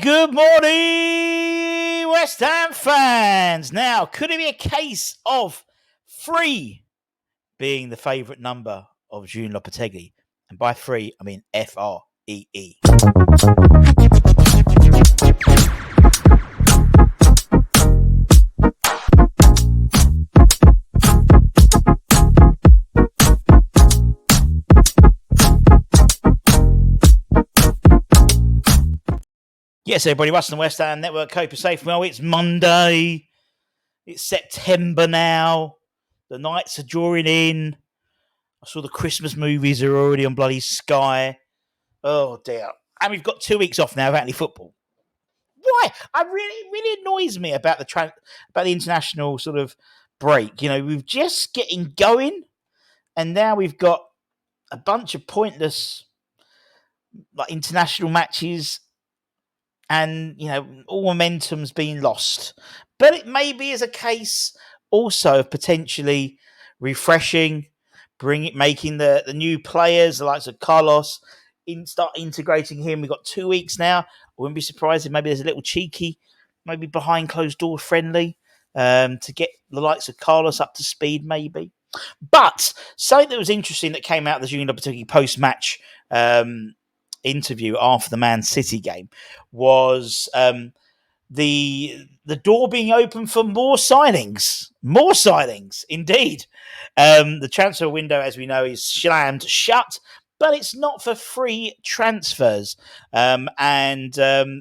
Good morning, West Ham fans. Now, could it be a case of 3 being the favourite number of June Lopetegui? And by 3, I mean FREE. Yes, everybody, Russell and West Ham Network, Cope Safe. Well, it's Monday. It's September now. The nights are drawing in. I saw the Christmas movies are already on bloody Sky. Oh, dear. And we've got 2 weeks off now without any football. Why? It really annoys me about the international sort of break. You know, we're just getting going, and now we've got a bunch of pointless international matches, and all momentum's been lost. But it maybe is a case also of potentially refreshing, making the new players, the likes of Carlos, start integrating him. We've got 2 weeks now. I wouldn't be surprised if maybe there's a little cheeky, maybe behind closed door friendly, to get the likes of Carlos up to speed, maybe. But something that was interesting that came out of the Junior Lopetegui post-match interview after the Man City game was the door being open for more signings. More signings, indeed. The transfer window, as we know, is slammed shut, but it's not for free transfers. And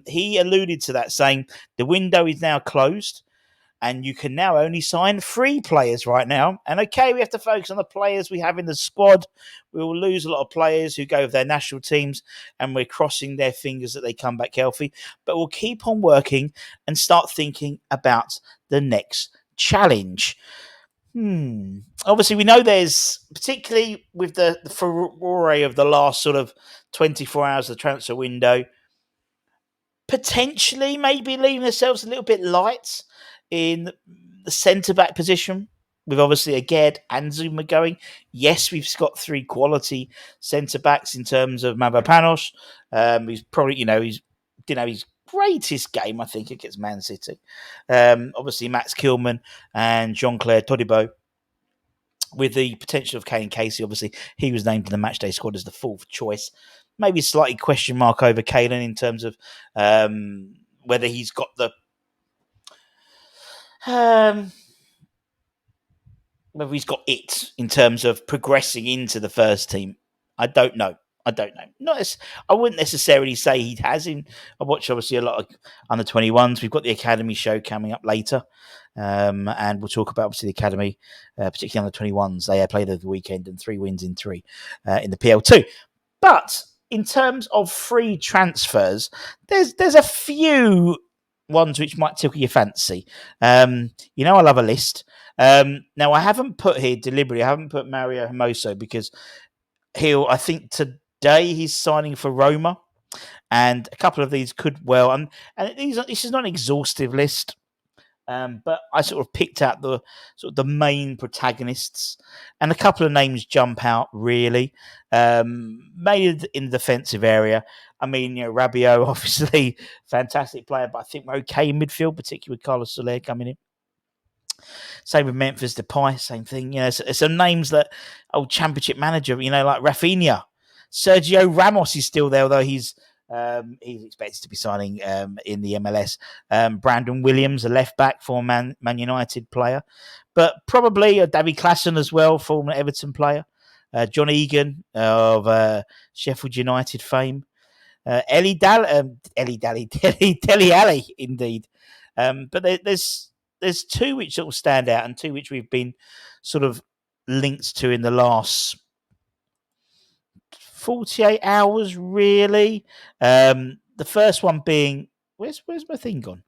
he alluded to that, saying the window is now closed and you can now only sign free players right now. And okay, we have to focus on the players we have in the squad. We will lose a lot of players who go with their national teams, and we're crossing their fingers that they come back healthy. But we'll keep on working and start thinking about the next challenge. Obviously, we know there's, particularly with the furore of the last sort of 24 hours of the transfer window, potentially maybe leaving themselves a little bit light in the centre-back position, with obviously Aged and Zuma going. Yes, we've got 3 quality centre-backs in terms of Mavropanos. He's probably, he's didn't have his greatest game, I think, against Man City. Obviously, Max Kilman and Jean-Claire Todibo, with the potential of Kane Casey. Obviously, he was named in the matchday squad as the 4th choice. Maybe a slightly question mark over Kalen in terms of whether he's got the whether he's got it in terms of progressing into the first team. I don't know. I wouldn't necessarily say he has. I watch obviously a lot of under 21s. We've got the Academy show coming up later, and we'll talk about obviously the Academy, particularly under 21s. They played over the weekend and 3 wins in 3 in the PL2. But in terms of free transfers, there's a few ones which might tickle your fancy. I love a list. Now, I haven't put here deliberately, I haven't put Mario Hermoso because I think today he's signing for Roma, and a couple of these could well, and this is not an exhaustive list, but I sort of picked out the main protagonists, and a couple of names jump out really, mainly in the defensive area. I mean, Rabiot, obviously fantastic player, but I think we're okay in midfield, particularly with Carlos Soler coming in. Same with Memphis Depay, same thing. Some names that old Championship manager, like Rafinha. Sergio Ramos is still there, although he's expected to be signing in the MLS. Brandon Williams, a left back, former Man United player, but probably David Klassen as well, former Everton player. John Egan of Sheffield United fame. Dele Alli, indeed. But there's 2 which sort of stand out, and 2 which we've been sort of linked to in the last 48 hours, really. The first one being, where's my thing gone?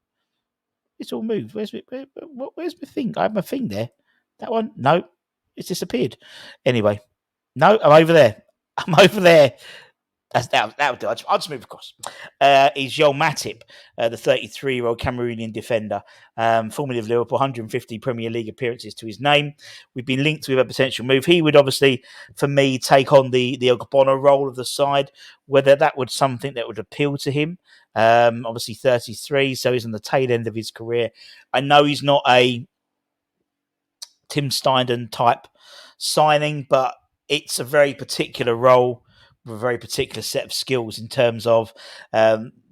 It's all moved. Where's my thing? I have my thing there. That one? No, it's disappeared. Anyway, no, I'm over there. That'll do. I'll just move across. Is Joel Matip, the 33-year-old Cameroonian defender, formerly of Liverpool, 150 Premier League appearances to his name. We've been linked with a potential move. He would obviously, for me, take on the Ogbonna role of the side. Whether that would something that would appeal to him. Obviously 33, so he's on the tail end of his career. I know he's not a Tim Steindon type signing, but it's a very particular role with a very particular set of skills in terms of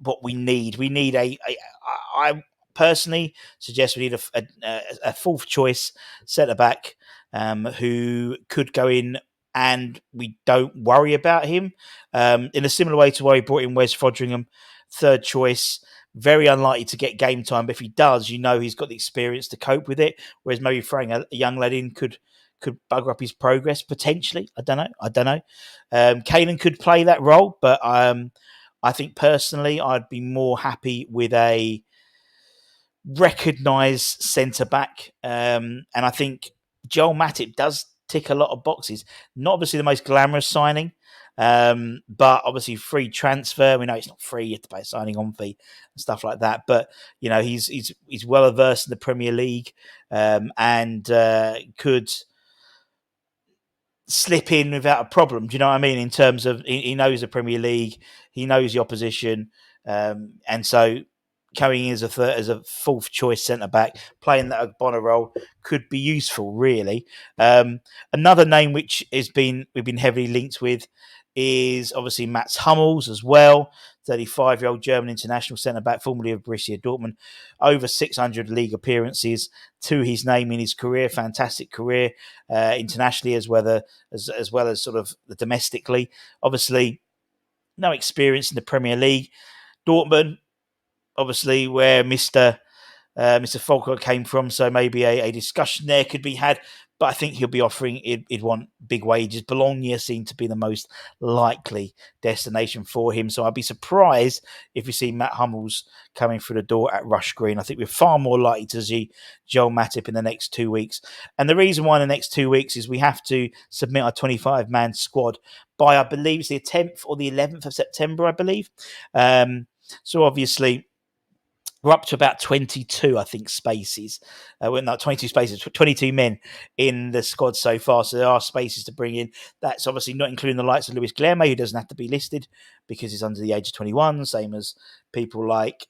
what we need. We need I personally suggest we need a fourth choice centre back who could go in and we don't worry about him. In a similar way to why we brought in Wes Fodringham, third choice, very unlikely to get game time. But if he does, he's got the experience to cope with it. Whereas maybe throwing a young lad in could bugger up his progress potentially. I don't know. Kalen could play that role, but I think personally I'd be more happy with a recognised centre back, and I think Joel Matip does tick a lot of boxes. Not obviously the most glamorous signing, but obviously free transfer. We know it's not free; you have to pay a signing on fee and stuff like that. But he's well versed in the Premier League, and could slip in without a problem. Do you know what I mean? In terms of he knows the Premier League, he knows the opposition, and so coming in as a fourth choice centre back, playing that Ogbonna role could be useful. Really, another name which we've been heavily linked with is obviously Mats Hummels as well. 35-year-old German international centre back, formerly of Borussia Dortmund, over 600 league appearances to his name in his career. Fantastic career internationally as well as sort of domestically. Obviously, no experience in the Premier League. Dortmund, obviously, where Mr. Falco came from, so maybe a discussion there could be had. But I think he'll be offering, he'd want big wages. Bologna seemed to be the most likely destination for him. So I'd be surprised if we see Matt Hummels coming through the door at Rush Green. I think we're far more likely to see Joel Matip in the next 2 weeks. And the reason why in the next 2 weeks is we have to submit our 25-man squad by, I believe, it's the 10th or the 11th of September, I believe. So obviously, we're up to about 22, I think, spaces. Not 22 spaces, 22 men in the squad so far. So there are spaces to bring in. That's obviously not including the likes of Luis Guilherme, who doesn't have to be listed because he's under the age of 21, same as people like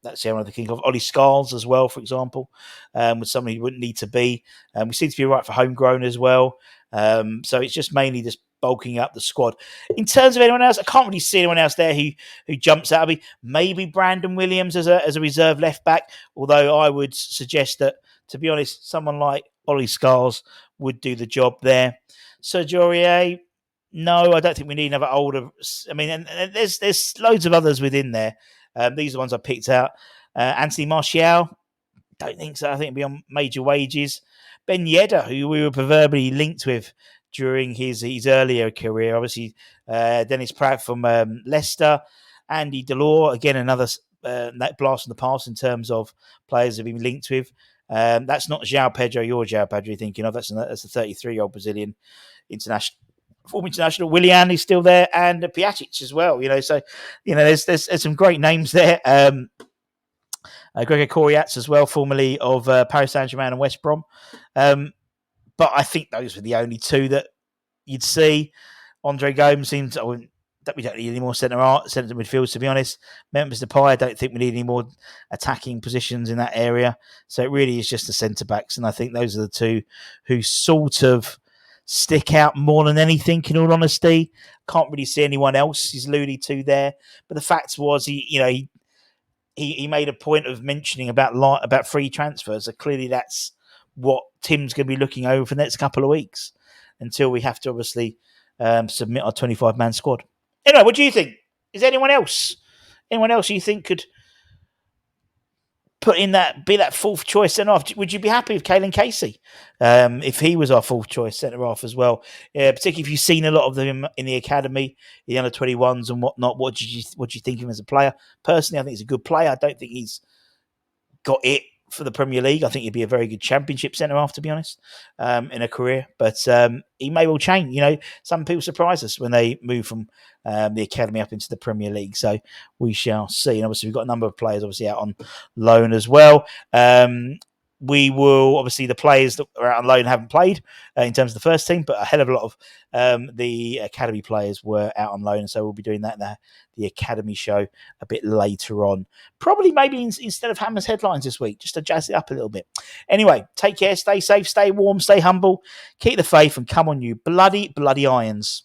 that's the one I think of. Ollie Scarles as well, for example, with somebody who wouldn't need to be. We seem to be right for homegrown as well. So it's just mainly just bulking up the squad. In terms of anyone else, I can't really see anyone else there who jumps out at me. Maybe Brandon Williams as a reserve left back, although I would suggest that, to be honest, someone like Ollie Scarles would do the job there. Sergio Aurier, no, I don't think we need another older. I mean, and there's loads of others within there. These are the ones I picked out. Anthony Martial, don't think so. I think it'll be on major wages. Ben Yedder, who we were proverbially linked with during his earlier career. Obviously, Dennis Pratt from Leicester. Andy Delors, again, another blast from the past in terms of players have been linked with. That's not João Pedro, your João Pedro you're thinking of. That's a 33-year-old Brazilian former international. Willian is still there, and Piatic as well. So there's some great names there. Gregor Koriats as well, formerly of Paris Saint-Germain and West Brom. But I think those were the only two that you'd see. Andre Gomes seems that we don't need any more centre midfields, to be honest. Memphis Depay, I don't think we need any more attacking positions in that area. So it really is just the centre backs, and I think those are the two who sort of stick out more than anything. In all honesty, can't really see anyone else he's alluded to there. But the fact was, he made a point of mentioning about free transfers. So clearly, that's what Tim's going to be looking over for the next couple of weeks until we have to obviously submit our 25-man squad. Anyway, what do you think? Is there anyone else you think could put in be that fourth choice centre off? Would you be happy with Kalen Casey if he was our fourth choice centre off as well? Particularly if you've seen a lot of them in the academy, the under 21s and whatnot. What do you think of him as a player? Personally, I think he's a good player. I don't think he's got it for the Premier League. I think he'd be a very good Championship centre half, to be honest, in a career. But he may well change. Some people surprise us when they move from the academy up into the Premier League. So we shall see. And obviously, we've got a number of players obviously out on loan as well. We will obviously the players that are out on loan haven't played in terms of the first team, but a hell of a lot of the academy players were out on loan, so we'll be doing that in the academy show a bit later on. Probably maybe instead of Hammer's headlines this week, just to jazz it up a little bit. Anyway, take care, stay safe, stay warm, stay humble, keep the faith, and come on, you bloody irons.